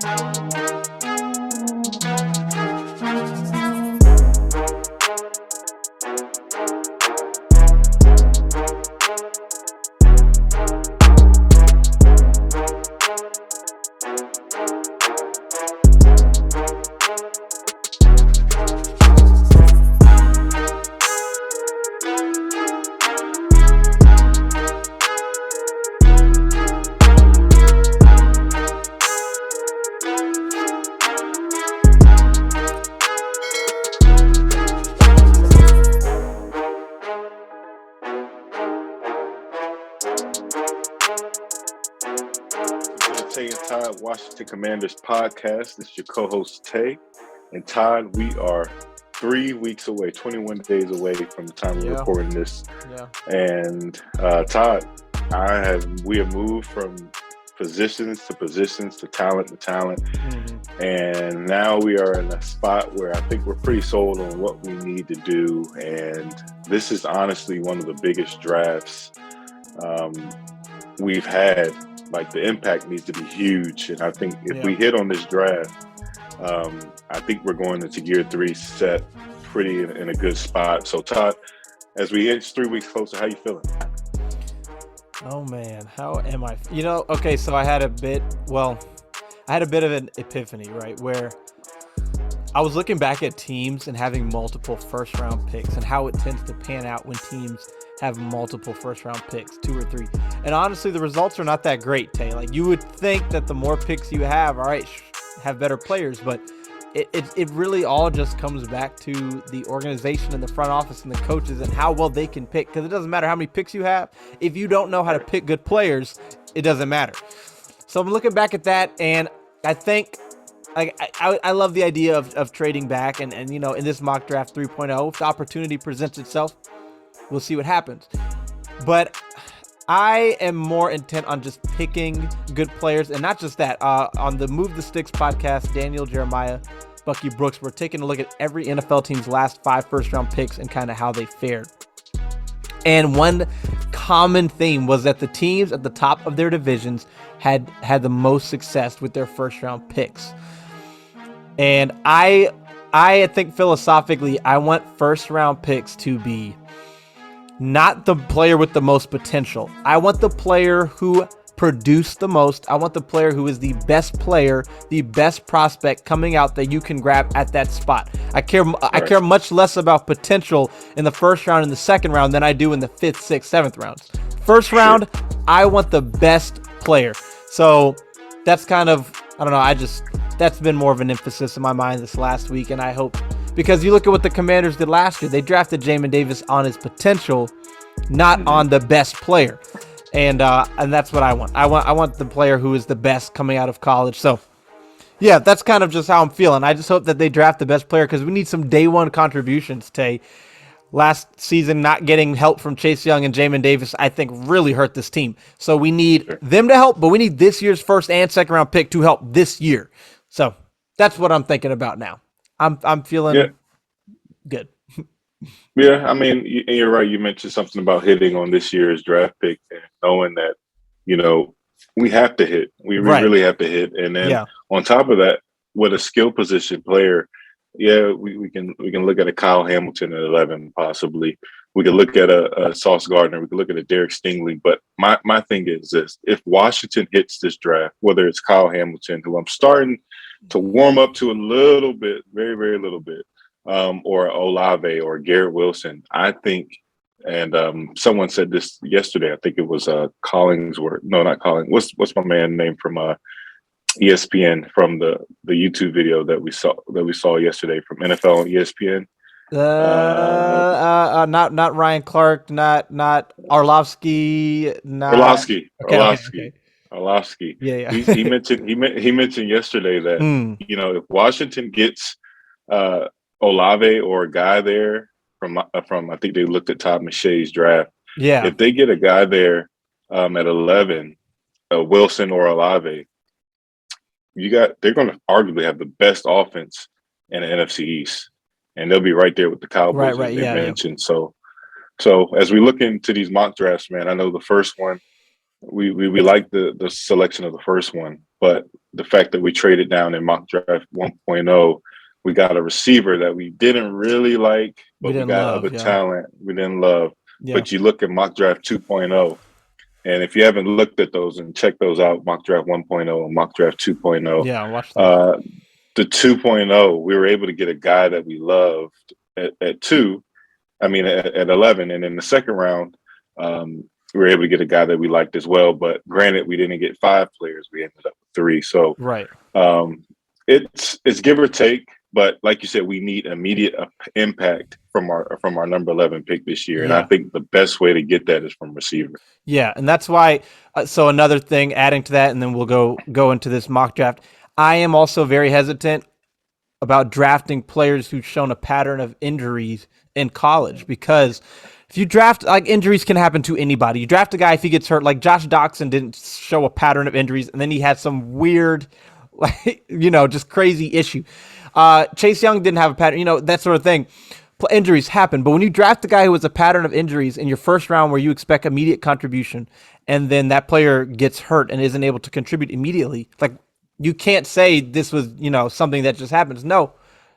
Tay and Todd Washington Commanders podcast. This is your co-host Tay and Todd. We are 3 weeks away, 21 days away from the time we're recording this. Yeah. And Todd, we have moved from positions to talent to talent. Mm-hmm. And now we are in a spot where I think we're pretty sold on what we need to do. And this is honestly one of the biggest drafts we've had. Like, the impact needs to be huge. And I think if we hit on this draft, I think we're going into year 3 set pretty in a good spot. So Todd, as we inch 3 weeks closer, how you feeling? Oh man, how am I? Okay, so I had a bit of an epiphany, right? Where I was looking back at teams and having multiple first round picks and how it tends to pan out when teams have multiple first round picks, 2 or 3. And honestly, the results are not that great, Tay. Like, you would think that the more picks you have, all right, have better players, but it really all just comes back to the organization and the front office and the coaches and how well they can pick. Because it doesn't matter how many picks you have. If you don't know how to pick good players, it doesn't matter. So I'm looking back at that, and I think I love the idea of trading back. And in this mock draft 3.0, if the opportunity presents itself, we'll see what happens. But I am more intent on just picking good players, and not just that. On the Move the Sticks podcast, Daniel Jeremiah, Bucky Brooks, we're taking a look at every NFL team's last 5 first-round picks and kind of how they fared. And one common theme was that the teams at the top of their divisions had the most success with their first-round picks. And I think philosophically, I want first-round picks to be not the player with the most potential. I want the player who produced the most. I want the player who is the best player, the best prospect coming out that you can grab at that spot. I care much less about potential in the first round and the second round than I do in the 5th, 6th, 7th rounds. First round, I want the best player. So that's kind of, I don't know, that's been more of an emphasis in my mind this last week, and I hope, because you look at what the Commanders did last year, they drafted Jamin Davis on his potential, not on the best player. And that's what I want. I want the player who is the best coming out of college. So, yeah, that's kind of just how I'm feeling. I just hope that they draft the best player, because we need some day one contributions, Tay. Last season, not getting help from Chase Young and Jamin Davis, I think, really hurt this team. So we need them to help, but we need this year's first and second round pick to help this year. So that's what I'm thinking about now. I'm feeling good. Yeah, I mean, you're right. You mentioned something about hitting on this year's draft pick and knowing that, we have to hit. We really have to hit. And then on top of that, with a skill position player, we can look at a Kyle Hamilton at 11, possibly. We can look at a Sauce Gardner. We can look at a Derek Stingley. But my thing is this: if Washington hits this draft, whether it's Kyle Hamilton, who I'm starting to warm up to a little bit, very, very little bit, or Olave or Garrett Wilson, I think, and someone said this yesterday, I think it was Collingsworth. No, not Collins. What's my man name from ESPN, from the YouTube video that we saw yesterday from NFL on ESPN? Not Ryan Clark, not Arlovsky, Arlovsky. Okay. Arlovsky. Yeah. He mentioned yesterday that if Washington gets Olave or a guy there from I think they looked at Todd McShay's draft. Yeah. If they get a guy there at 11, Wilson or Olave, they're going to arguably have the best offense in the NFC East, and they'll be right there with the Cowboys, as they mentioned. So as we look into these mock drafts, man, I know the first one we like the selection of the first one, but the fact that we traded down in mock draft 1.0, we got a receiver that we didn't really like, but we got other talent we didn't love. Yeah. But you look at mock draft 2.0, and if you haven't looked at those and check those out, mock draft 1.0 and mock draft 2.0. Yeah, watch that. The 2.0, we were able to get a guy that we loved at 11. And in the second round, we were able to get a guy that we liked as well. But granted, we didn't get 5 players. We ended up with 3. So right. It's give or take. But like you said, we need immediate impact from our number 11 pick this year. And I think the best way to get that is from receiver. Yeah, and that's why. So another thing, adding to that, and then we'll go into this mock draft. I am also very hesitant about drafting players who've shown a pattern of injuries in college, because if you draft, like, injuries can happen to anybody. You draft a guy, if he gets hurt, like Josh Doctson didn't show a pattern of injuries, and then he had some weird, like, just crazy issue. Chase Young didn't have a pattern, that sort of thing. Injuries happen, but when you draft a guy who has a pattern of injuries in your first round where you expect immediate contribution, and then that player gets hurt and isn't able to contribute immediately, like, you can't say this was, something that just happens. No,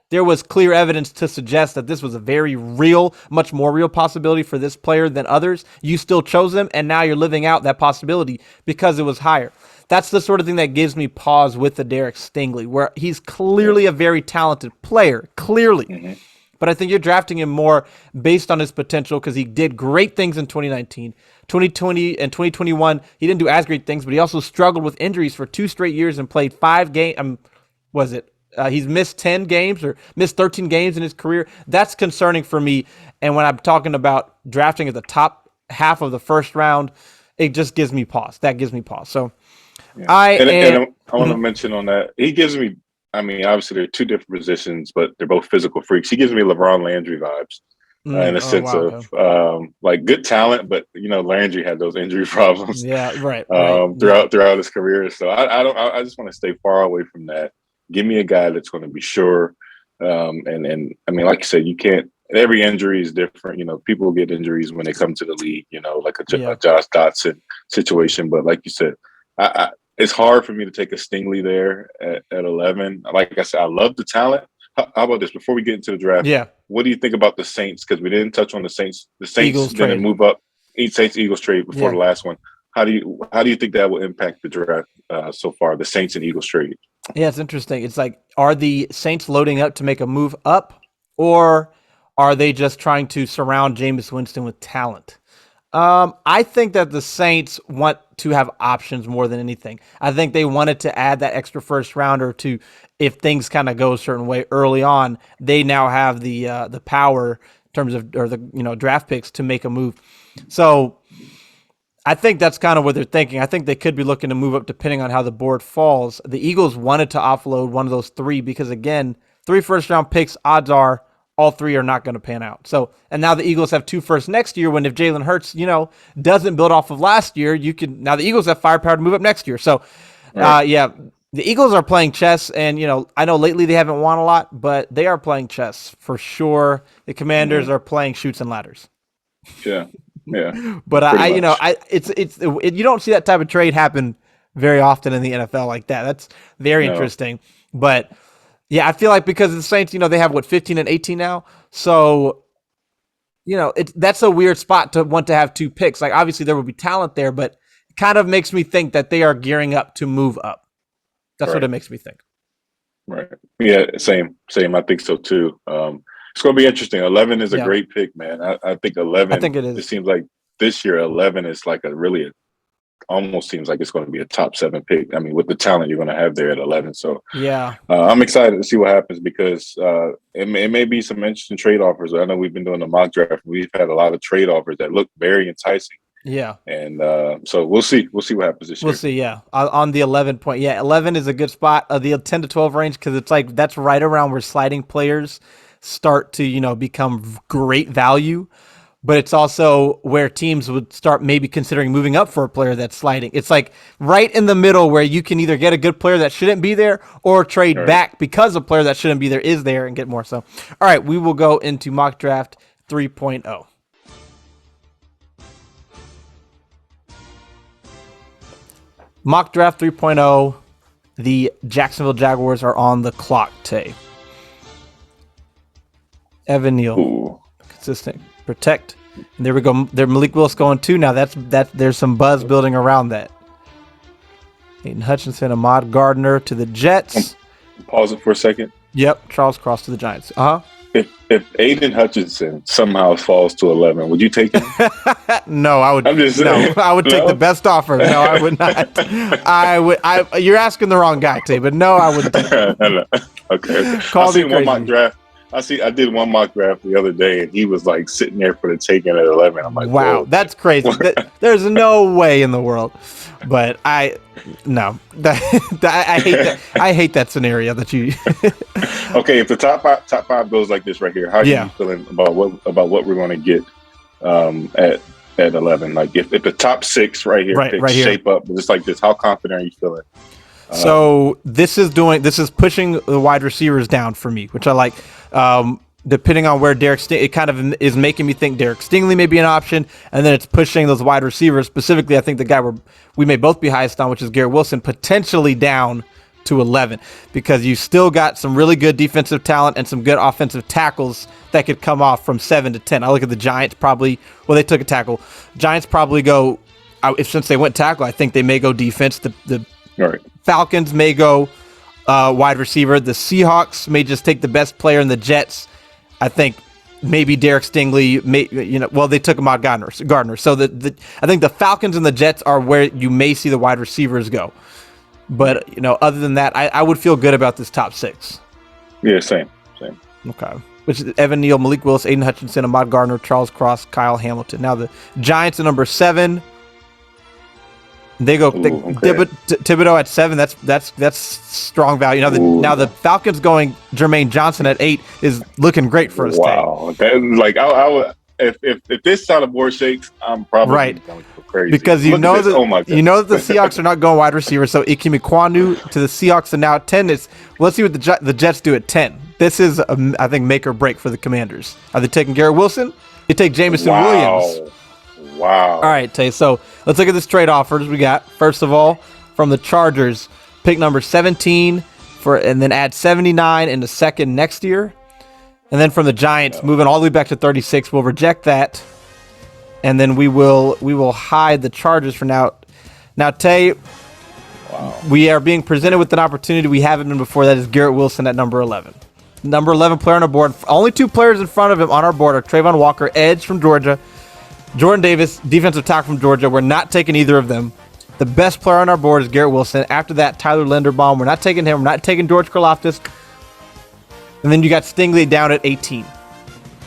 there was clear evidence to suggest that this was a very real, much more real possibility for this player than others. You still chose him, and now you're living out that possibility because it was higher. That's the sort of thing that gives me pause with the Derek Stingley, where he's clearly a very talented player, clearly. Mm-hmm. But I think you're drafting him more based on his potential because he did great things in 2019. 2020 and 2021, he didn't do as great things, but he also struggled with injuries for 2 straight years and played 5 games. He's missed 10 games or missed 13 games in his career. That's concerning for me. And when I'm talking about drafting at the top half of the first round, it just gives me pause. That gives me pause. So I want to mention on that, he gives me, obviously they're 2 different positions, but they're both physical freaks. He gives me LeBron Landry vibes in a sense of like good talent, but Landry had those injury problems. Yeah, right. Throughout his career. So I just want to stay far away from that. Give me a guy that's going to be sure. And like you said, you can't. Every injury is different. People get injuries when they come to the league. Like a Josh Doctson situation. But like you said, it's hard for me to take a Stingley there at 11. Like I said, I love the talent. How about this? Before we get into the draft, what do you think about the Saints? Because we didn't touch on the Saints. The Saints didn't move up. Saints-Eagles trade before the last one. How do you think that will impact the draft so far? The Saints and Eagles trade. Yeah, it's interesting. It's like, are the Saints loading up to make a move up, or are they just trying to surround Jameis Winston with talent? I think that the Saints want to have options more than anything. I think they wanted to add that extra first rounder to, if things kind of go a certain way early on, they now have the power in terms of, or the draft picks to make a move. So I think that's kind of what they're thinking. I think they could be looking to move up depending on how the board falls. The Eagles wanted to offload one of those 3 because, again, 3 first-round picks, odds are all 3 are not going to pan out. So, and now the Eagles have 2 firsts next year, when if Jalen Hurts, doesn't build off of last year, now the Eagles have firepower to move up next year. So, the Eagles are playing chess, and, I know lately they haven't won a lot, but they are playing chess for sure. The Commanders are playing chutes and ladders. Yeah. Yeah. But you don't see that type of trade happen very often in the NFL like that. That's very interesting. But yeah, I feel like because of the Saints, they have 15 and 18 now. So, that's a weird spot to want to have 2 picks. Like, obviously there will be talent there, but it kind of makes me think that they are gearing up to move up. That's what it makes me think. Right. Yeah. Same. I think so too. It's going to be interesting. 11 is a great pick, man. I think 11. I think it is. It seems like this year 11 is like almost seems like it's going to be a top 7 pick. With the talent you're going to have there at 11. So I'm excited to see what happens, because it may be some interesting trade offers. I know we've been doing the mock draft. We've had a lot of trade offers that look very enticing. Yeah. And so we'll see. We'll see what happens this year. We'll see, yeah. On the 11 point. Yeah, 11 is a good spot. The 10 to 12 range, because it's like that's right around where sliding players start to, become great value. But it's also where teams would start maybe considering moving up for a player that's sliding. It's like right in the middle where you can either get a good player that shouldn't be there or trade back because a player that shouldn't be there is there and get more. So, all right, we will go into mock draft 3.0. Mock Draft 3.0. The Jacksonville Jaguars are on the clock, Tay. Evan Neal. Ooh. Consistent. Protect. And there we go. There Malik Willis going too. Now there's some buzz building around that. Aiden Hutchinson, Ahmad Gardner to the Jets. Pause it for a second. Yep. Charles Cross to the Giants. If Aiden Hutchinson somehow falls to 11, would you take him? No, I would. I would take the best offer. No, I would not. You're asking the wrong guy, Tay. But no, I wouldn't. Okay. I seen one mock draft. I did one mock draft the other day, and he was like sitting there for the taking at 11. I'm like, wow, whoa. That's crazy. There's no way in the world. But I hate that. I hate that scenario that you. Okay, if the top five goes like this right here, how are you feeling about what we're going to get at 11? Like if the top 6 right here shape up just like this, how confident are you feeling? So this is pushing the wide receivers down for me, which I like. Depending on where it kind of is making me think Derek Stingley may be an option, and then it's pushing those wide receivers. Specifically, I think the guy we may both be highest on, which is Garrett Wilson, potentially down to 11, because you still got some really good defensive talent and some good offensive tackles that could come off from 7 to 10. I look at the Giants they took a tackle. Giants probably go, since they went tackle, I think they may go defense. The right. Falcons may go wide receiver. The Seahawks may just take the best player, in the Jets, I think maybe Derek Stingley. They took Ahmad Gardner. So I think the Falcons and the Jets are where you may see the wide receivers go. But other than that, I would feel good about this top 6. Yeah, same. Okay. Which is Evan Neal, Malik Willis, Aiden Hutchinson, Ahmad Gardner, Charles Cross, Kyle Hamilton. Now the Giants at number 7. They go Thibodeau at 7. That's strong value. Now the Falcons going Jermaine Johnson at 8 is looking great for us. Wow, I would if this side of board shakes, I'm probably going to go crazy because that the Seahawks are not going wide receiver. So Ike Mekwonu to the Seahawks, and now at 10 is let's see what the Jets do at 10. This is I think make or break for the Commanders. Are they taking Garrett Wilson? You take Jameson Williams. Wow. All right, Tay. So let's look at the trade offers we got. First of all, from the Chargers, pick number 17 and then add 79 in the second next year. And then from the Giants, moving all the way back to 36, we'll reject that. And then we will hide the Chargers for now. Now, Tay, we are being presented with an opportunity we haven't been before. That is Garrett Wilson at number 11. Number 11 player on our board. Only 2 players in front of him on our board are Trayvon Walker, edge from Georgia, Jordan Davis, defensive tackle from Georgia. We're not taking either of them. The best player on our board is Garrett Wilson. After that, Tyler Linderbaum. We're not taking him. We're not taking George Karlaftis. And then you got Stingley down at 18.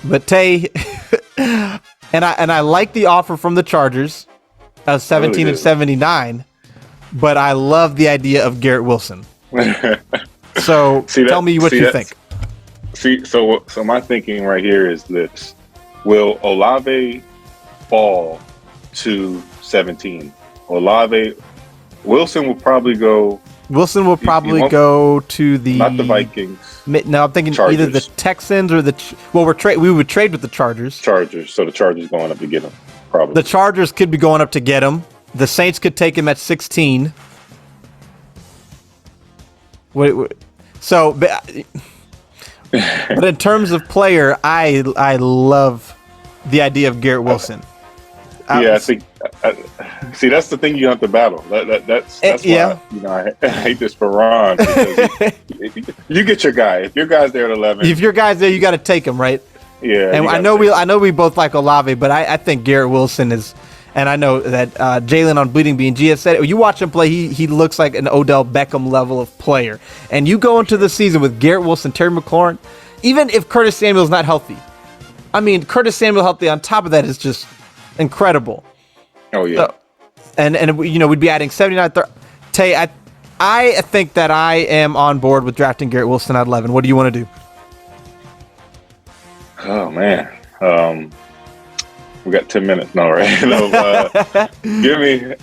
But Tay, and I like the offer from the Chargers of 17 and 79, but I love the idea of Garrett Wilson. So tell me what you think. So my thinking right here is this: will Olave fall to 17? Wilson will probably go. Wilson will probably go to not the Vikings. No, I'm thinking Chargers. Either the Texans or we would trade with the Chargers. So the Chargers going up to get him. Probably the Chargers could be going up to get him. The Saints could take him at 16. So, but in terms of player, I love the idea of Garrett Wilson. I think. See, that's the thing you have to battle. That's why I hate this for Ron. Because you get your guy. If your guy's there at 11, if your guy's there, you got to take him, right? Yeah. And I know we both like Olave, but I think Garrett Wilson is. And I know that Jalen on Bleeding Bean G has said it. You watch him play, he looks like an Odell Beckham level of player. And you go into the season with Garrett Wilson, Terry McLaurin, even if Curtis Samuel's not healthy. I mean, Curtis Samuel healthy on top of that is just incredible. Oh yeah. So, and we'd be adding 79. Tay, I think that I am on board with drafting Garrett Wilson at 11. What do you want to do? Oh man. We got 10 minutes now, right? Give me,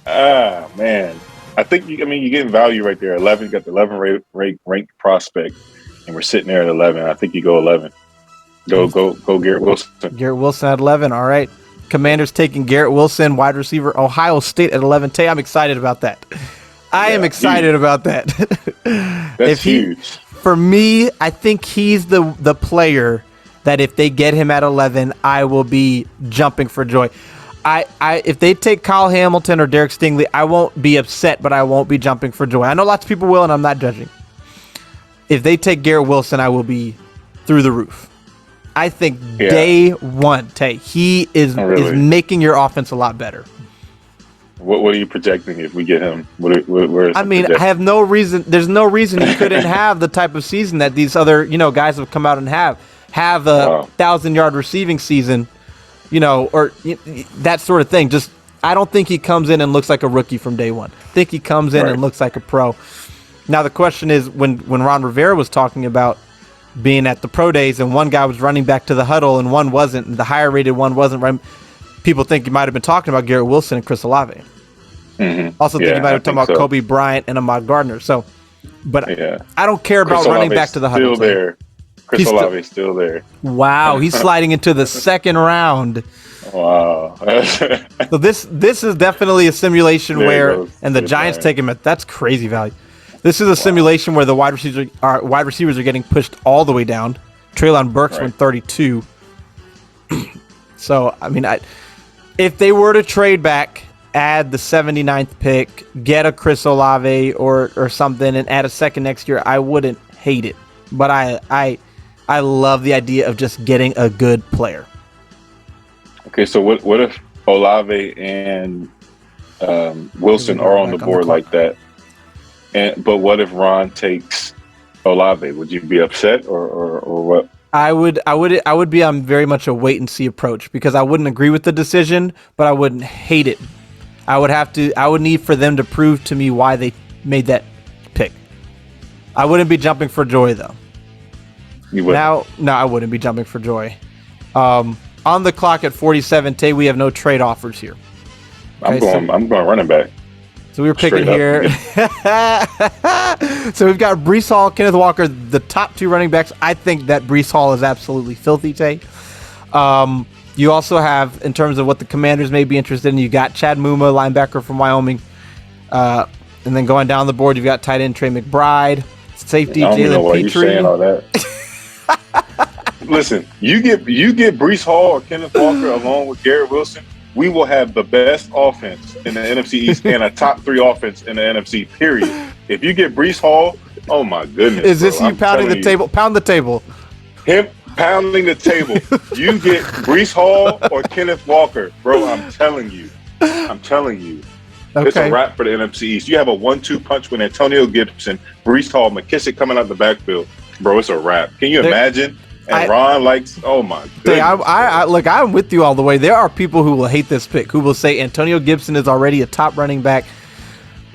man. I think you're getting value right there. 11, you got the 11 ranked prospect, and we're sitting there at 11. I think you go 11. Go, Garrett Wilson. Garrett Wilson at 11. All right. Commanders taking Garrett Wilson, wide receiver, Ohio State at 11. Tay, I'm excited about that. I am excited about that. That's huge. For me, I think he's the player that if they get him at 11, I will be jumping for joy. If they take Kyle Hamilton or Derek Stingley, I won't be upset, but I won't be jumping for joy. I know lots of people will, and I'm not judging. If they take Garrett Wilson, I will be through the roof. I think day one, Tay, he is making your offense a lot better. What are you projecting if we get him? I mean, I have no reason. There's no reason he couldn't have the type of season that these other, guys have come out and have a 1,000-yard receiving season, or that sort of thing. Just, I don't think he comes in and looks like a rookie from day one. I think he comes in and looks like a pro. Now the question is, when Ron Rivera was talking about being at the pro days and one guy was running back to the huddle and one wasn't, and the higher rated one wasn't running, people think he might have been talking about Garrett Wilson and Chris Olave. Mm-hmm. Also think he might have been talking about Kobe Bryant and Ahmad Gardner. So, but I don't care about running back to the huddle. Still there. Chris Olave is still there. Wow, he's sliding into the second round. Wow. So this is definitely a simulation and the Giants take him at, that's crazy value. This is a simulation where the wide receivers are getting pushed all the way down. Treylon Burks went 32. So, I mean, if they were to trade back, add the 79th pick, get a Chris Olave or something, and add a second next year, I wouldn't hate it. But I love the idea of just getting a good player. Okay, so what if Olave and Wilson are on the board like that? But what if Ron takes Olave? Would you be upset or what? I would be on very much a wait and see approach, because I wouldn't agree with the decision, but I wouldn't hate it. I would need for them to prove to me why they made that pick. I wouldn't be jumping for joy though. You would? No, I wouldn't be jumping for joy. On the clock at 47, Tay, we have no trade offers here. Okay, I'm going running back. So we were picking here. So we've got Breece Hall, Kenneth Walker, the top two running backs. I think that Breece Hall is absolutely filthy, Tay. You also have, in terms of what the Commanders may be interested in, you got Chad Muma, linebacker from Wyoming. And then going down the board, you've got tight end Trey McBride, safety Jalen Petrie. Saying all that. Listen, you get Breece Hall or Kenneth Walker along with Garrett Wilson, we will have the best offense in the NFC East and a top 3 offense in the NFC, period. If you get Breece Hall, oh my goodness. Is this you pounding the table? Pound the table. Him pounding the table. You get Breece Hall or Kenneth Walker. Bro, I'm telling you. Okay. It's a wrap for the NFC East. You have a 1-2 punch with Antonio Gibson, Breece Hall, McKissick coming out the backfield. Bro, it's a wrap. Can you imagine? And Ron likes, oh my goodness. Look, I'm with you all the way. There are people who will hate this pick, who will say Antonio Gibson is already a top running back.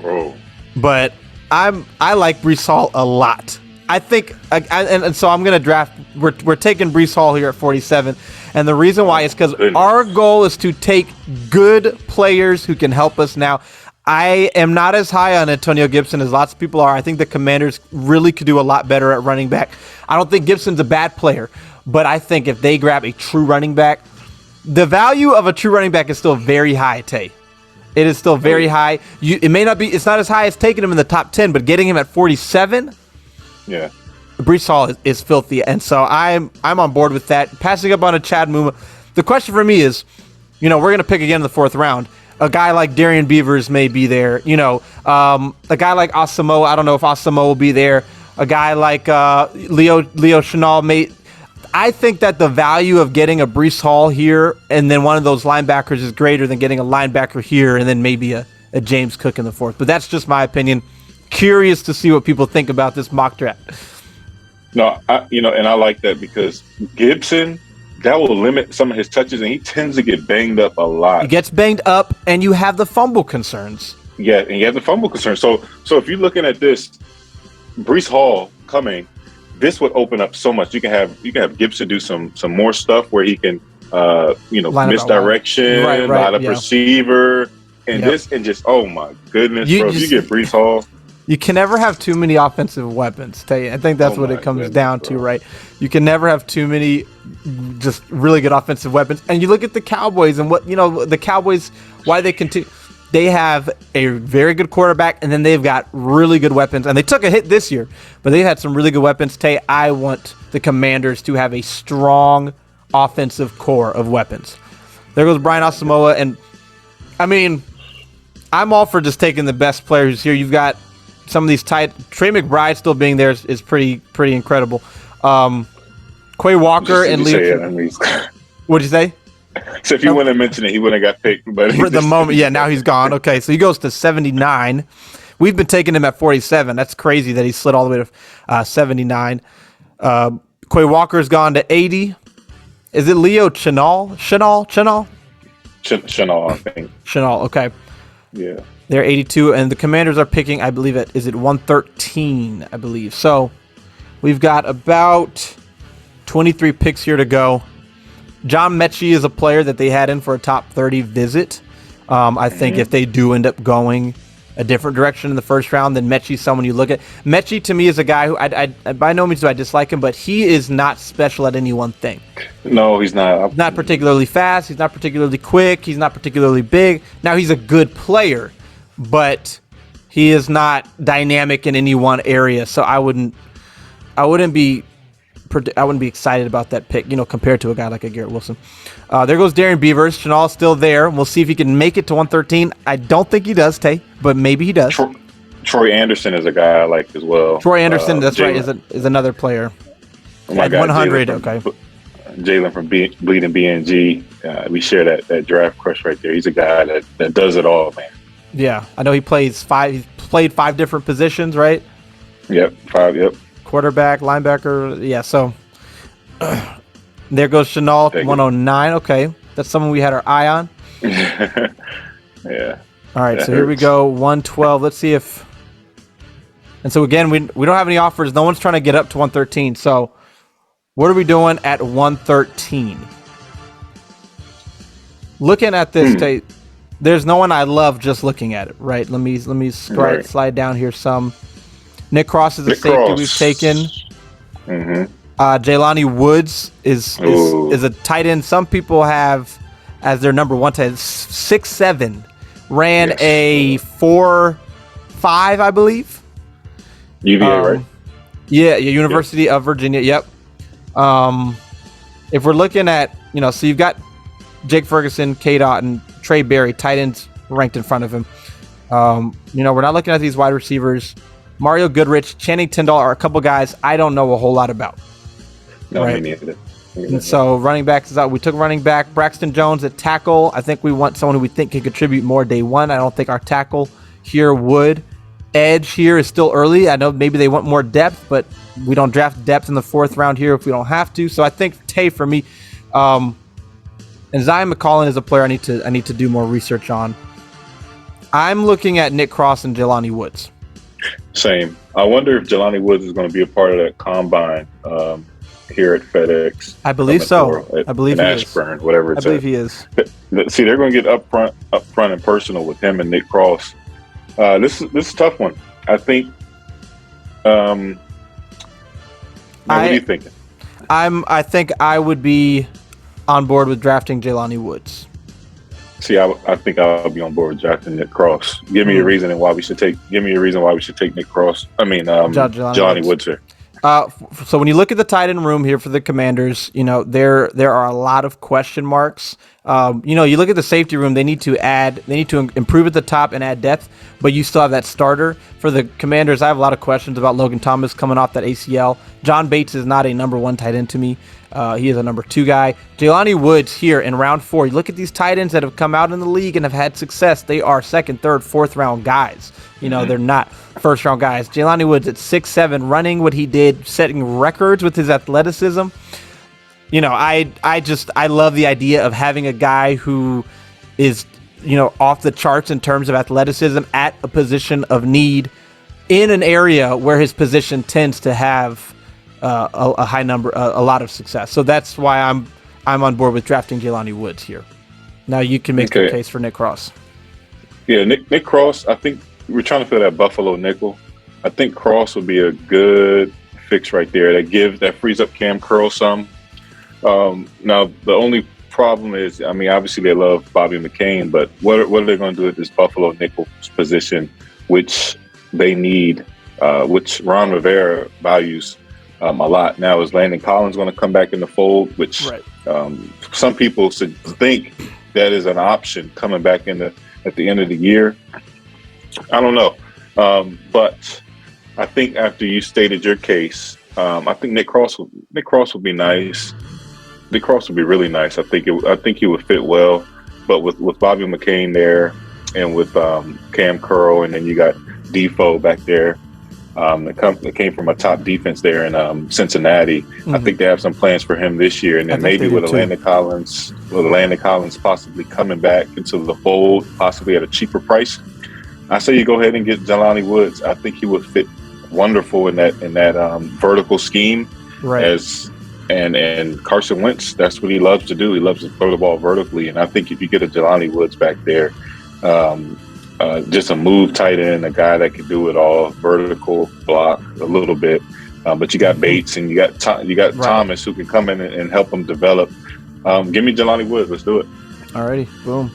Bro. But I like Breece Hall a lot. I think, and so I'm going to draft, we're taking Breece Hall here at 47. And the reason why is because our goal is to take good players who can help us now. I am not as high on Antonio Gibson as lots of people are. I think the Commanders really could do a lot better at running back. I don't think Gibson's a bad player, but I think if they grab a true running back, the value of a true running back is still very high, Tay. It is still very high. It may not be, it's not as high as taking him in the top 10, but getting him at 47, yeah, Breece Hall is filthy. And so I'm on board with that. Passing up on a Chad Muma. The question for me is, we're going to pick again in the 4th round. A guy like Darian Beavers may be there. A guy like Asamoah, I don't know if Asamoah will be there. A guy like Leo Chenal may. I think that the value of getting a Breece Hall here and then one of those linebackers is greater than getting a linebacker here and then maybe a James Cook in the 4th. But that's just my opinion. Curious to see what people think about this mock draft. No, and I like that because Gibson, that will limit some of his touches, and he tends to get banged up a lot. He gets banged up, and you have the fumble concerns. Yeah, and you have the fumble concerns. So if you're looking at this, Breece Hall coming, this would open up so much. You can have Gibson do some more stuff where he can, misdirection, line up receiver, and this, and just, oh my goodness, bro. If you get Breece Hall. You can never have too many offensive weapons. I think that's what it comes down to, right? You can never have too many just really good offensive weapons. And you look at the Cowboys and the Cowboys, why they continue. They have a very good quarterback, and then they've got really good weapons. And they took a hit this year, but they had some really good weapons. I want the Commanders to have a strong offensive core of weapons. There goes Brian Asamoah, and I mean, I'm all for just taking the best players here. You've got some of these tight. Trey McBride still being there is pretty incredible. Quay Walker and Leo. What'd you say? So if you wouldn't mention it, he wouldn't have got picked. But for the moment, yeah, now he's gone. Okay, so he goes to 79. We've been taking him at 47. That's crazy that he slid all the way to 79. Quay Walker's gone to 80. Is it Leo Chenal? Chenal, I think. Chenal, okay. Yeah. They're 82, and the Commanders are picking, I believe, is it 113, I believe. So we've got about 23 picks here to go. John Mechie is a player that they had in for a top 30 visit. I think if they do end up going a different direction in the first round, then Mechie's someone you look at. Mechie, to me, is a guy who, I by no means do I dislike him, but he is not special at any one thing. No, he's not. He's not particularly fast. He's not particularly quick. He's not particularly big. Now, he's a good player, but he is not dynamic in any one area. So I wouldn't be excited about that pick, compared to a guy like a Garrett Wilson. There goes Darren Beavers. Chenal's still there. We'll see if he can make it to 113. I don't think he does, Tay, but maybe he does. Troy Anderson is a guy I like as well. Troy Anderson, that's right, is another player. At 100, okay. Jalen from Bleeding BNG. We share that draft crush right there. He's a guy that does it all, man. Yeah, I know he played 5 different positions, right? Yep, 5, yep. Quarterback, linebacker, yeah, so there goes Chenal, 109. Okay, that's someone we had our eye on. Yeah. All right, so here we go, 112. Let's see if... And so, again, we don't have any offers. No one's trying to get up to 113. So what are we doing at 113? Looking at this tape, there's no one I love just looking at it, right? Let me slide down here some. Nick Cross is a safety we've taken. Jelani Woods is a tight end. Some people have as their number one tight end. 6'7", ran a 4.5, I believe. UVA, right? Yeah, University of Virginia. Yep. If we're looking at, so you've got Jake Ferguson, Cade Otton, Trey Berry, tight ends ranked in front of him. We're not looking at these wide receivers. Mario Goodrich, Channing Tindall are a couple guys I don't know a whole lot about. No, right? me neither. And so running backs is out. We took running back Braxton Jones at tackle. I think we want someone who we think can contribute more day one. I don't think our tackle here would. Edge here is still early. I know maybe they want more depth, but we don't draft depth in the 4th round here if we don't have to. So I think Tay for me, and Zion McCollum is a player I need to do more research on. I'm looking at Nick Cross and Jelani Woods. Same. I wonder if Jelani Woods is going to be a part of that combine here at FedEx. I believe so. I believe he Ashburn, is. Whatever it's I believe he is. See, they're going to get up front and personal with him and Nick Cross. This is a tough one. I think. What are you thinking? I think I would be on board with drafting Jelani Woods. See, I think I'll be on board with drafting Nick Cross. Give me a reason why we should take Nick Cross. I mean, Jelani Woods here. So when you look at the tight end room here for the Commanders, there are a lot of question marks. You look at the safety room, they need to improve at the top and add depth, but you still have that starter. For the Commanders, I have a lot of questions about Logan Thomas coming off that ACL. John Bates is not a number 1 tight end to me. He is a number 2 guy. Jelani Woods here in round 4. You look at these tight ends that have come out in the league and have had success. They are 2nd, 3rd, 4th round guys. They're not 1st round guys. Jelani Woods at 6'7", running what he did, setting records with his athleticism. I love the idea of having a guy who is, off the charts in terms of athleticism at a position of need in an area where his position tends to have a high number, a lot of success. So that's why I'm on board with drafting Jelani Woods here. Now you can make the case for Nick Cross. Yeah, Nick Cross. I think we're trying to fill that Buffalo nickel. I think Cross would be a good fix right there. That frees up Cam Curl some. Now the only problem is, I mean, obviously they love Bobby McCain, but what are they going to do at this Buffalo nickel position, which they need, which Ron Rivera values a lot. Now is Landon Collins going to come back in the fold, which some people think that is an option coming back at the end of the year. I don't know, but I think after you stated your case, I think Nick Cross would be nice. Nick Cross would be really nice. I think he would fit well, but with Bobby McCain there, and with Cam Curl, and then you got Defoe back there. That came from a top defense there in Cincinnati. Mm-hmm. I think they have some plans for him this year, and then maybe with Landon Collins possibly coming back into the fold, possibly at a cheaper price. I say you go ahead and get Jelani Woods. I think he would fit wonderful in that vertical scheme. Right. And Carson Wentz, that's what he loves to do. He loves to throw the ball vertically, and I think if you get a Jelani Woods back there, just a move tight end, a guy that can do it all, vertical block a little bit. But you got Bates and you got Thomas who can come in and help them develop. Give me Jelani Woods. Let's do it. Alrighty, boom.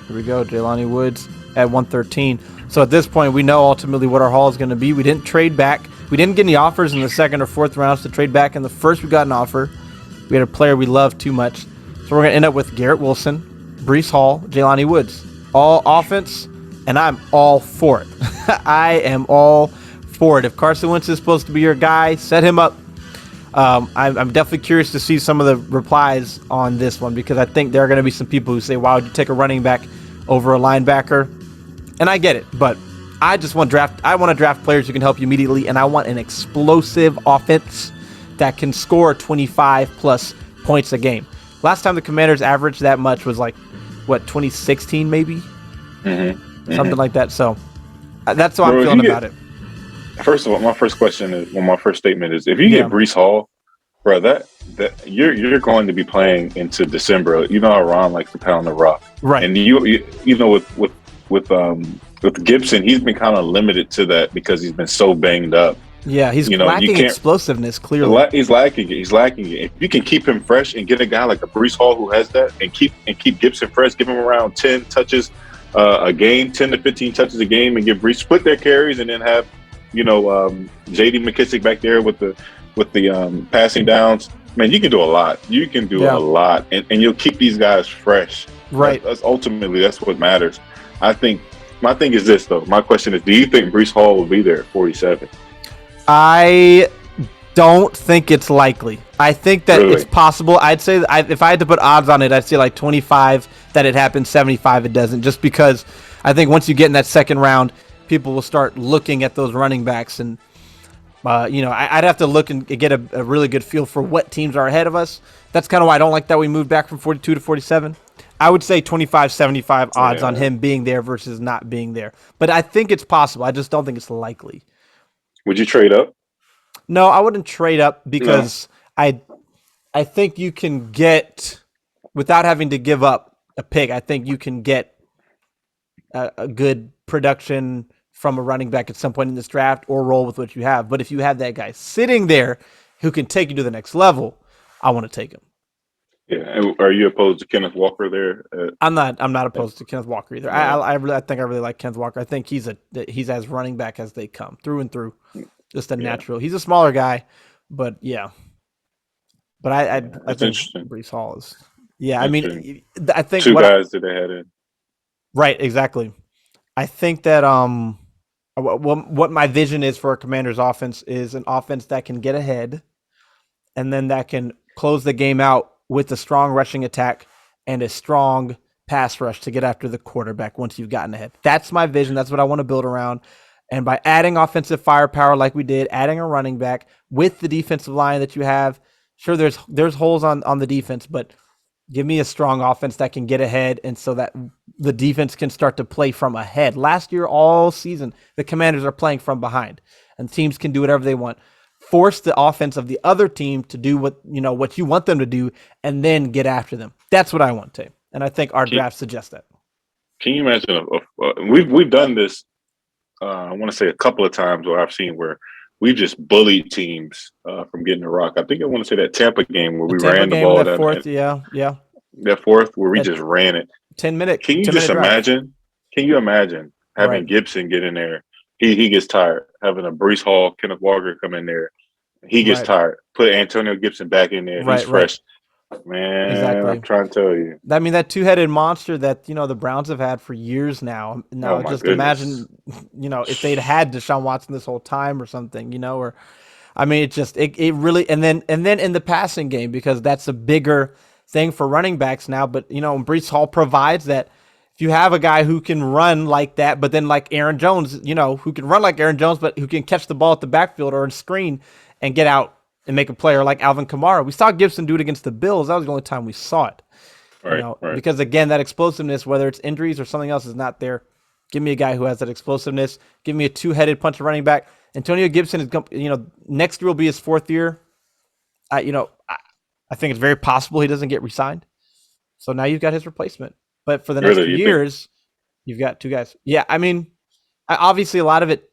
Here we go. Jelani Woods at 113. So at this point, we know ultimately what our haul is going to be. We didn't trade back. We didn't get any offers in the second or fourth rounds to trade back. In the first, we got an offer. We had a player we loved too much. So we're going to end up with Garrett Wilson, Breece Hall, Jelani Woods. All offense, and I'm all for it. I am all for it. If Carson Wentz is supposed to be your guy, set him up. I'm definitely curious to see some of the replies on this one, because I think there are going to be some people who say, "Why would you take a running back over a linebacker?" And I get it, but I just want to draft players who can help you immediately, and I want an explosive offense that can score 25 plus points a game. Last time the Commanders averaged that much was 2016 maybe? Something like that. So that's how I'm feeling about it. First of all, my first statement is, if you get Breece Hall, bro, that you're going to be playing into December. You know how Ron likes to pound the rock, right? And you know with Gibson, he's been kind of limited to that because he's been so banged up. Yeah, he's lacking explosiveness. Clearly, he's lacking it. If you can keep him fresh and get a guy like a Breece Hall who has that, and keep Gibson fresh, give him around 10 touches a game, 10 to 15 touches a game, and give Breece split their carries, and then have J.D. McKissic back there with the passing downs. Man, you can do a lot. You can do a lot, and you'll keep these guys fresh. Right. That's what matters. I think. My thing is this, though. My question is, do you think Breece Hall will be there at 47? I don't think it's likely. I think that it's possible. I'd say if I had to put odds on it, I'd say 25 that it happens, 75 it doesn't. Just because I think once you get in that second round, people will start looking at those running backs, and I'd have to look and get a really good feel for what teams are ahead of us. That's kind of why I don't like that we moved back from 42 to 47. I would say 25-75 odds on him being there versus not being there. But I think it's possible. I just don't think it's likely. Would you trade up? No, I wouldn't trade up, because I think you can get, without having to give up a pick, I think you can get a good production from a running back at some point in this draft, or roll with what you have. But if you have that guy sitting there who can take you to the next level, I want to take him. Yeah, and are you opposed to Kenneth Walker there? I'm not opposed to Kenneth Walker either. Yeah. I think I really like Kenneth Walker. I think he's as running back as they come, through and through. Just a natural. He's a smaller guy, but yeah. But I think Breece Hall is. Yeah, I mean, I think two guys that they had in. Right, exactly. I think that what my vision is for a Commander's offense is an offense that can get ahead, and then that can close the game out with a strong rushing attack and a strong pass rush to get after the quarterback once you've gotten ahead. That's my vision. That's what I want to build around. And by adding offensive firepower like we did, adding a running back with the defensive line that you have, sure, there's holes on the defense, but give me a strong offense that can get ahead, and so that the defense can start to play from ahead. Last year, all season, the Commanders are playing from behind, and teams can do whatever they want. Force the offense of the other team to do what you want them to do, and then get after them. That's what I want to, and I think our draft suggests that. Can you imagine? We've done this I want to say a couple of times where I've seen where we just bullied teams from getting the rock. I think I want to say that Tampa game where we ran the ball that down. Fourth, yeah. That fourth where we just ran it. 10-minute. Can you just imagine? Can you imagine having Gibson get in there? He gets tired. Having a Breece Hall, Kenneth Walker come in there. He gets tired. Put Antonio Gibson back in there. He's fresh. Man, exactly. I'm trying to tell you. I mean, that two-headed monster that, the Browns have had for years now. Now, imagine, if they'd had Deshaun Watson this whole time or something, or, I mean, it really, and then in the passing game, because that's a bigger thing for running backs now. But, Breece Hall provides that. If you have a guy who can run like that, but then like Aaron Jones, who can run like Aaron Jones, but who can catch the ball at the backfield or in screen and get out and make a play, or like Alvin Kamara. We saw Gibson do it against the Bills. That was the only time we saw it. Right. Because, again, that explosiveness, whether it's injuries or something else, is not there. Give me a guy who has that explosiveness. Give me a two-headed punch running back. Antonio Gibson is, next year will be his fourth year. I think it's very possible he doesn't get re-signed. So now you've got his replacement. But for the next 2 years, you've got two guys. Yeah, I mean, obviously a lot of it,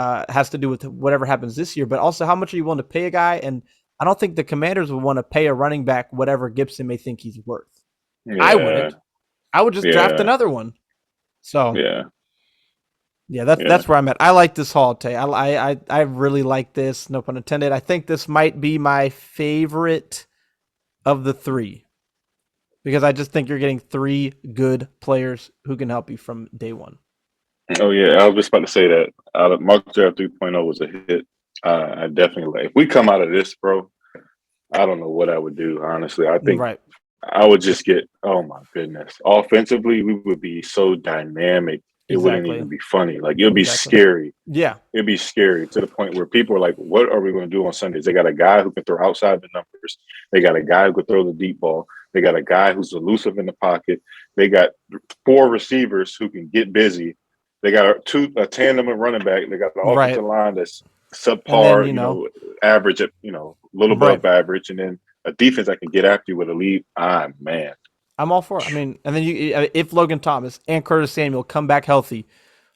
has to do with whatever happens this year, but also how much are you willing to pay a guy? And I don't think the Commanders would want to pay a running back whatever Gibson may think he's worth. Yeah. I wouldn't. I would just draft another one. So that's where I'm at. I like this haul, Tay. I really like this. No pun intended. I think this might be my favorite of the three, because I just think you're getting three good players who can help you from day one. Oh, yeah. I was just about to say that. Mock Draft 3.0 was a hit. I definitely like. If we come out of this, bro, I don't know what I would do, honestly. I think I would just get, oh, my goodness. Offensively, we would be so dynamic. It wouldn't even be funny. Like, it would be scary. Yeah. It'd be scary to the point where people are like, what are we going to do on Sundays? They got a guy who can throw outside the numbers. They got a guy who can throw the deep ball. They got a guy who's elusive in the pocket. They got 4 receivers who can get busy. They got a tandem of running back. They got the offensive line that's subpar, then, average at, little above average. And then a defense that can get after you with a lead. Man. I'm all for it. I mean, and then if Logan Thomas and Curtis Samuel come back healthy,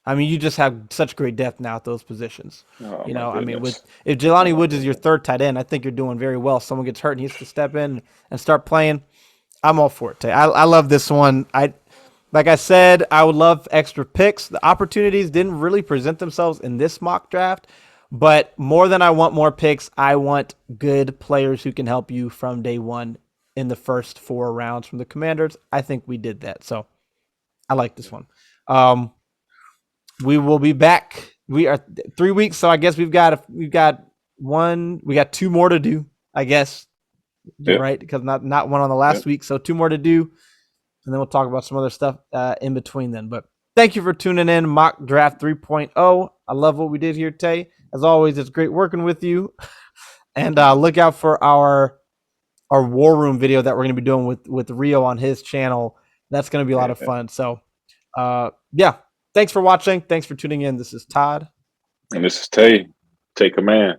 I mean, you just have such great depth now at those positions. Oh, I mean, if Jelani Woods is your third tight end, I think you're doing very well. Someone gets hurt and he has to step in and start playing. I'm all for it, Tay. I love this one. Like I said, I would love extra picks. The opportunities didn't really present themselves in this mock draft, but more than I want more picks, I want good players who can help you from day one in the first 4 rounds from the Commanders. I think we did that. So I like this one. We will be back. We are 3 weeks. So I guess we've got 2 more to do, I guess. Yep. Right. Because not one on the last week. So 2 more to do. And then we'll talk about some other stuff in between then. But thank you for tuning in. Mock Draft 3.0. I love what we did here, Tay. As always, it's great working with you. And look out for our War Room video that we're going to be doing with Rio on his channel. That's going to be a lot of fun. So, thanks for watching. Thanks for tuning in. This is Todd. And this is Tay. Take command.